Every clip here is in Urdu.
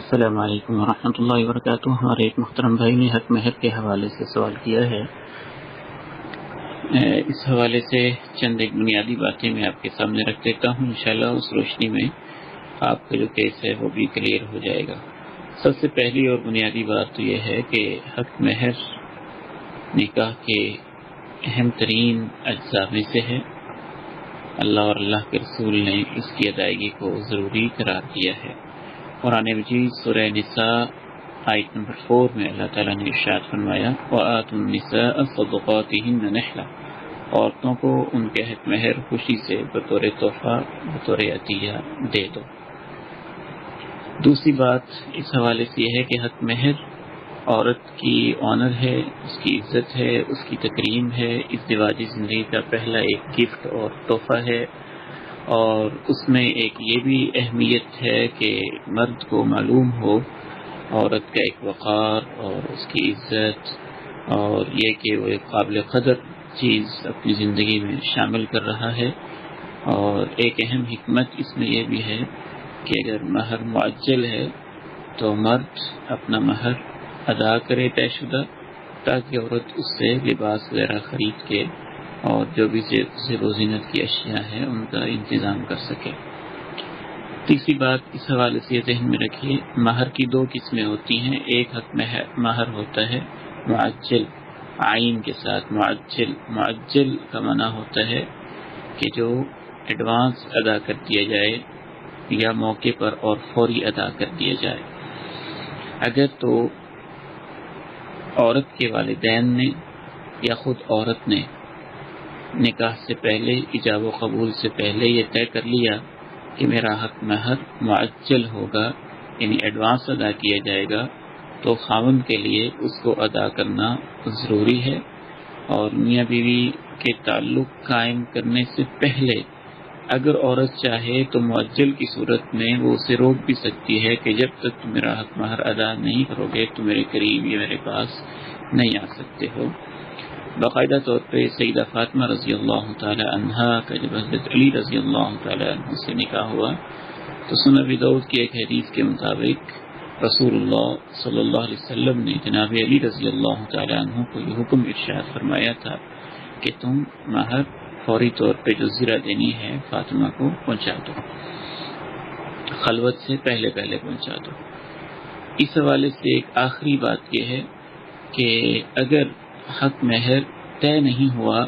السلام علیکم ورحمۃ اللہ وبرکاتہ۔ ہمارے ایک محترم بھائی نے حق مہر کے حوالے سے سوال کیا ہے۔ اس حوالے سے چند ایک بنیادی باتیں میں آپ کے سامنے رکھ دیتا ہوں، انشاءاللہ اس روشنی میں آپ کا جو کیس ہے وہ بھی کلیئر ہو جائے گا۔ سب سے پہلی اور بنیادی بات تو یہ ہے کہ حق مہر نکاح کے اہم ترین اجزاء میں سے ہے۔ اللہ اور اللہ کے رسول نے اس کی ادائیگی کو ضروری قرار دیا ہے۔ قرآن مجید سورہ نساء آیت نمبر 4 میں اللہ تعالیٰ نے ارشاد فرمایا وَآتُوا النِّسَاءَ صَدُقَاتِهِنَّ نِحْلَةً، عورتوں کو ان کے حق مہر خوشی سے بطور تحفہ بطور عطیہ دے دو۔ دوسری بات اس حوالے سے یہ ہے کہ حق مہر عورت کی آنر ہے، اس کی عزت ہے، اس کی تکریم ہے، ازدواجی زندگی کا پہلا ایک گفٹ اور تحفہ ہے۔ اور اس میں ایک یہ بھی اہمیت ہے کہ مرد کو معلوم ہو عورت کا ایک وقار اور اس کی عزت، اور یہ کہ وہ ایک قابل قدر چیز اپنی زندگی میں شامل کر رہا ہے۔ اور ایک اہم حکمت اس میں یہ بھی ہے کہ اگر مہر معجل ہے تو مرد اپنا مہر ادا کرے طے شدہ، تاکہ عورت اس سے لباس وغیرہ خرید کے اور جو بھی زیب و زینت کی اشیاء ہیں ان کا انتظام کر سکے۔ تیسری بات اس حوالے سے یہ ذہن میں رکھیے، مہر کی دو قسمیں ہوتی ہیں۔ ایک حق مہر ہوتا ہے معجل، عین کے ساتھ معجل کا معنی ہوتا ہے کہ جو ایڈوانس ادا کر دیا جائے یا موقع پر اور فوری ادا کر دیا جائے۔ اگر تو عورت کے والدین نے یا خود عورت نے نکاح سے پہلے، ایجاب و قبول سے پہلے یہ طے کر لیا کہ میرا حق مہر معجل ہوگا، یعنی ایڈوانس ادا کیا جائے گا، تو خاوند کے لیے اس کو ادا کرنا ضروری ہے۔ اور میاں بیوی کے تعلق قائم کرنے سے پہلے اگر عورت چاہے تو معجل کی صورت میں وہ اسے روک بھی سکتی ہے کہ جب تک تم میرا حق مہر ادا نہیں کرو گے تو میرے قریب یا میرے پاس نہیں آ سکتے ہو۔ باقاعدہ طور پہ سیدہ فاطمہ رضی اللہ تعالی عنہا کا جب حضرت علی رضی اللہ تعالی عنہ سے نکاح ہوا تو سنن ابی داؤد کی ایک حدیث کے مطابق رسول اللہ صلی اللہ علیہ وسلم نے جناب علی رضی اللہ تعالی عنہ کو یہ حکم ارشاد فرمایا تھا کہ تم مہر فوری طور پہ جو زیرہ دینی ہے فاطمہ کو پہنچا دو، خلوت سے پہلے پہنچا دو۔ اس حوالے سے ایک آخری بات یہ ہے کہ اگر حق مہر طے نہیں ہوا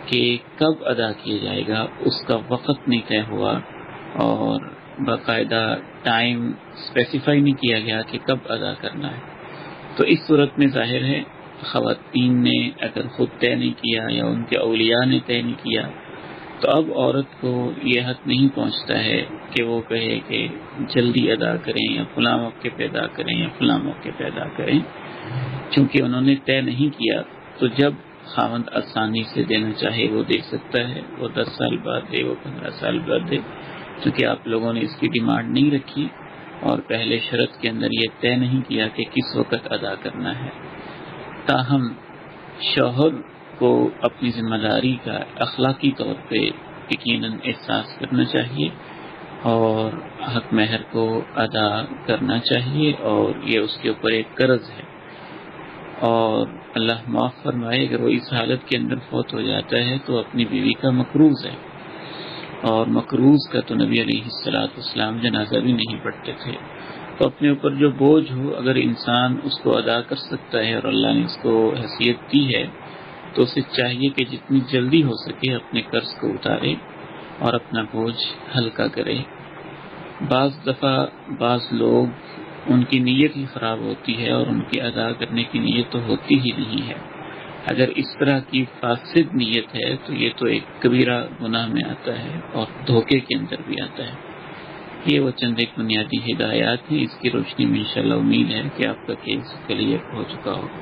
کہ کب ادا کیا جائے گا، اس کا وقت نہیں طے ہوا اور باقاعدہ ٹائم اسپیسیفائی نہیں کیا گیا کہ کب ادا کرنا ہے، تو اس صورت میں ظاہر ہے خواتین نے اگر خود طے نہیں کیا یا ان کے اولیاء نے طے نہیں کیا تو اب عورت کو یہ حق نہیں پہنچتا ہے کہ وہ کہے کہ جلدی ادا کریں یا فلاں موقع پہ ادا کریں یا فلاں موقع پہ ادا کریں، چونکہ انہوں نے طے نہیں کیا۔ تو جب خاوند آسانی سے دینا چاہے وہ دے سکتا ہے، وہ 10 سال بعد دے، وہ 15 سال بعد دے، کیونکہ آپ لوگوں نے اس کی ڈیمانڈ نہیں رکھی اور پہلے شرط کے اندر یہ طے نہیں کیا کہ کس وقت ادا کرنا ہے۔ تاہم شوہر کو اپنی ذمہ داری کا اخلاقی طور پہ یقیناً احساس کرنا چاہیے اور حق مہر کو ادا کرنا چاہیے، اور یہ اس کے اوپر ایک قرض ہے۔ اور اللہ معاف فرمائے اگر وہ اس حالت کے اندر فوت ہو جاتا ہے تو اپنی بیوی کا مقروض ہے، اور مقروض کا تو نبی علیہ السلام جنازہ بھی نہیں پڑھتے تھے۔ تو اپنے اوپر جو بوجھ ہو اگر انسان اس کو ادا کر سکتا ہے اور اللہ نے اس کو حیثیت دی ہے تو اسے چاہیے کہ جتنی جلدی ہو سکے اپنے قرض کو اتارے اور اپنا بوجھ ہلکا کرے۔ بعض دفعہ بعض لوگ ان کی نیت ہی خراب ہوتی ہے اور ان کی ادا کرنے کی نیت تو ہوتی ہی نہیں ہے۔ اگر اس طرح کی فاسد نیت ہے تو یہ تو ایک کبیرہ گناہ میں آتا ہے اور دھوکے کے اندر بھی آتا ہے۔ یہ وہ چند ایک بنیادی ہدایات ہیں، اس کی روشنی میں انشاءاللہ امید ہے کہ آپ کا کیس کلیئر ہو چکا ہوگا۔